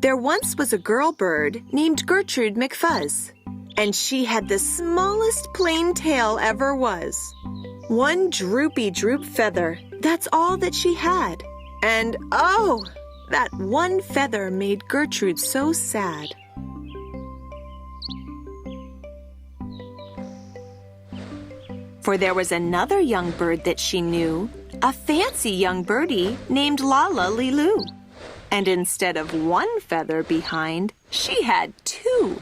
There once was a girl bird named Gertrude McFuzz, and she had the smallest plain tail ever was. One droopy droop feather, that's all that she had. And oh, that one feather made Gertrude so sad. For there was another young bird that she knew, a fancy young birdie named Lala Lilu. And instead of one feather behind, she had two.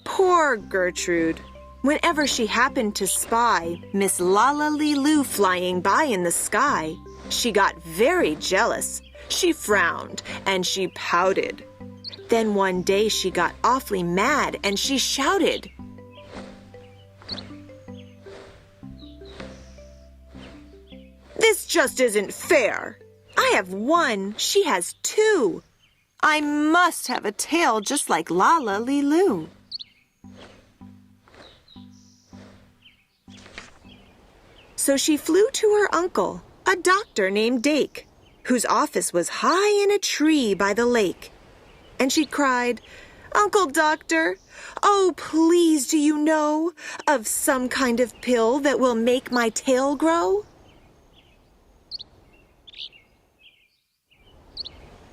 Poor Gertrude. Whenever she happened to spy Miss Lala Lilu flying by in the sky, she got very jealous. She frowned and she pouted. Then one day she got awfully mad and she shouted, "This just isn't fair. I have one, she has two. I must have a tail just like Lala Lilu." So she flew to her uncle, a doctor named Dake, whose office was high in a tree by the lake. And she cried, "Uncle Doctor, oh, please, do you know of some kind of pill that will make my tail grow?"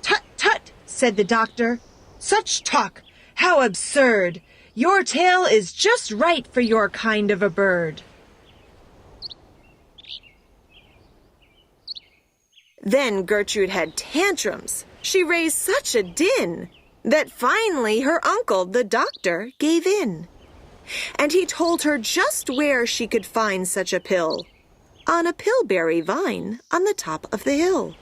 "Tut, tut," said the doctor. "Such talk! How absurd! Your tail is just right for your kind of a bird." Then Gertrude had tantrums. She raised such a din that finally her uncle, the doctor, gave in. And he told her just where she could find such a pill, on a pillberry vine on the top of the hill.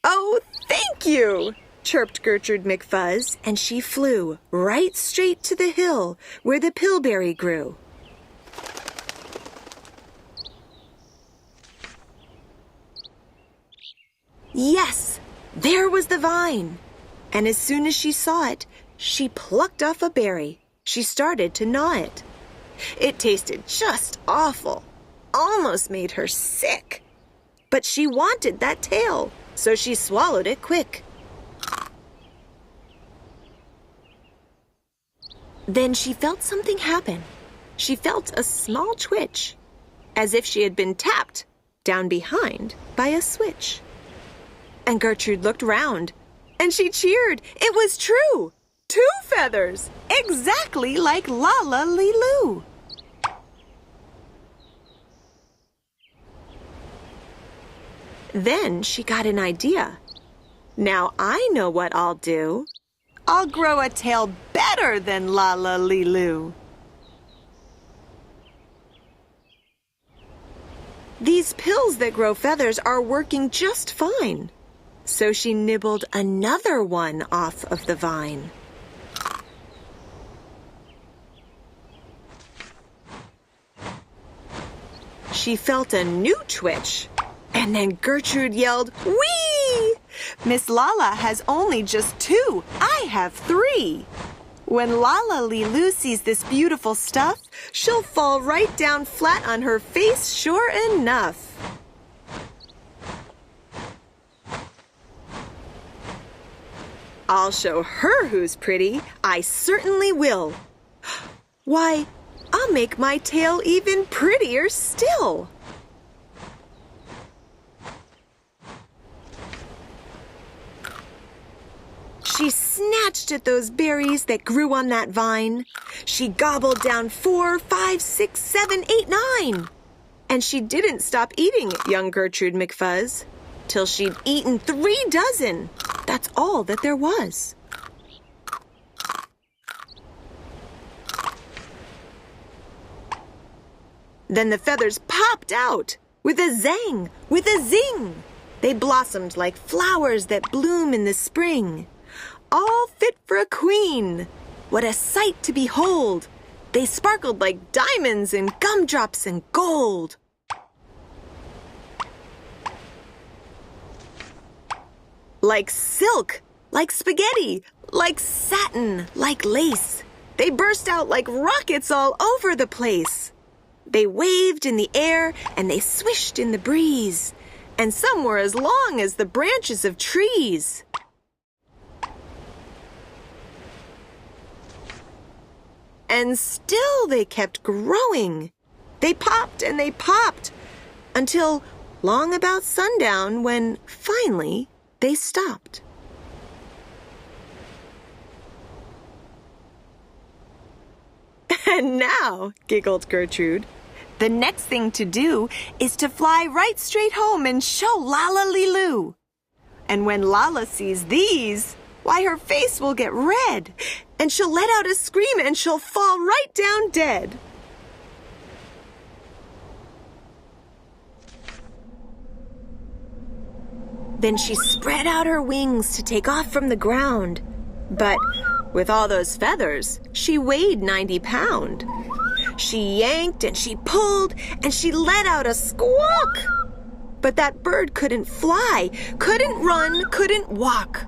"Oh, thank you," chirped Gertrude McFuzz, and she flew right straight to the hill where the pillberry grew. Yes, there was the vine. And as soon as she saw it, she plucked off a berry. She started to gnaw it. It tasted just awful, almost made her sick. But she wanted that tail, so she swallowed it quick. Then she felt something happen. She felt a small twitch, as if she had been tapped down behind by a switch. And Gertrude looked round, and she cheered. It was true. 2 feathers, exactly like Lala Lilu. Then she got an idea. Now I know what I'll do. I'll grow a tail better than Lala Lilu. These pills that grow feathers are working just fine. So she nibbled another one off of the vine. She felt a new twitch, and then Gertrude yelled, "Whee! Miss Lala has only just 2. I have 3. When Lala Lilu sees this beautiful stuff, she'll fall right down flat on her face, sure enough." "I'll show her who's pretty. I certainly will. Why, I'll make my tail even prettier still." She snatched at those berries that grew on that vine. She gobbled down 4, 5, 6, 7, 8, 9. And she didn't stop eating young Gertrude McFuzz till she'd eaten 3 dozen. That's all that there was. Then the feathers popped out with a zang, with a zing. They blossomed like flowers that bloom in the spring, all fit for a queen. What a sight to behold! They sparkled like diamonds and gumdrops and gold. Like silk, like spaghetti, like satin, like lace. They burst out like rockets all over the place. They waved in the air and they swished in the breeze, and some were as long as the branches of trees. And still they kept growing. They popped and they popped until long about sundown, when finally they stopped. And now, giggled Gertrude, the next thing to do is to fly right straight home and show Lala-Lee-Loo. And when Lala sees these, why, her face will get red, and she'll let out a scream and she'll fall right down dead. Then she spread out her wings to take off from the ground. But with all those feathers, she weighed 90 pounds. She yanked and she pulled and she let out a squawk. But that bird couldn't fly, couldn't run, couldn't walk.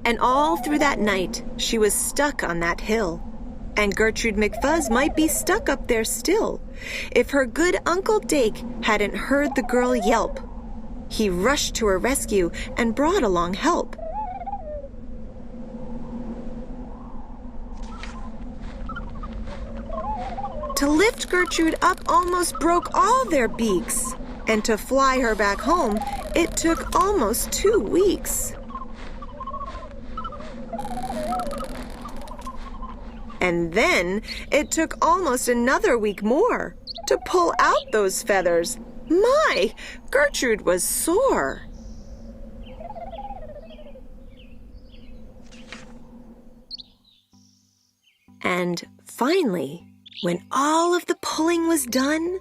And all through that night, she was stuck on that hill. And Gertrude McFuzz might be stuck up there still, if her good Uncle Dake hadn't heard the girl yelp. He rushed to her rescue and brought along help. To lift Gertrude up almost broke all their beaks, and to fly her back home, it took almost 2 weeks. And then it took almost another week more to pull out those feathers. My, Gertrude was sore. And finally, when all of the pulling was done,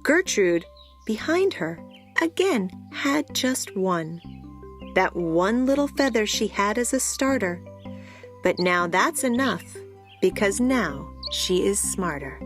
Gertrude, behind her, again had just one. That one little feather she had as a starter. But now that's enough, because now she is smarter.